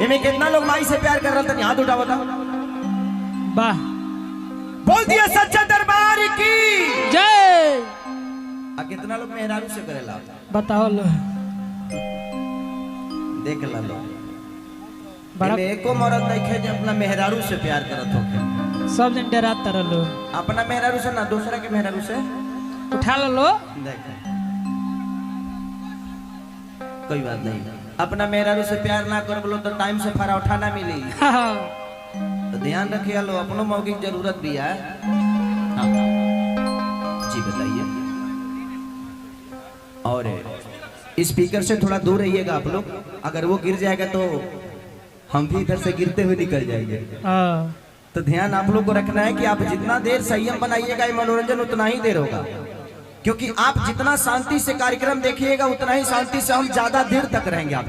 इनमें कितना लोग माई से प्यार कर रहा था? हाथ उठा बता। वाह, बोल दिया सच्चा दरबार की जय। कितना लोग मेहरारू से करेला? बताओ लो, देख ला लो, बड़ा एको मरद नहीं खे जो अपना मेहरारू से प्यार करत हो। सब जन डराता रहो। अपना मेहरारू से ना, दूसरा के मेहरारू से उठा लो। देख, कोई बात नहीं, अपना मेहरारू से प्यार ना कर बोलो तो टाइम से पराठा ना मिली। तो ध्यान रखिए लो, अपनों मौके की जरूरत भी है। हाँ जी बताइए। और स्पीकर से थोड़ा दूर रहिएगा आप लोग, अगर वो गिर जाएगा तो हम भी इधर से गिरते हुए निकल जाएंगे। तो ध्यान आप लोग को रखना है कि आप जितना देर संयम बनाइएगा ये मनोरंजन उतना ही देर होगा, क्योंकि आप जितना शांति से कार्यक्रम देखिएगा उतना ही शांति से हम ज्यादा देर तक रहेंगे आपके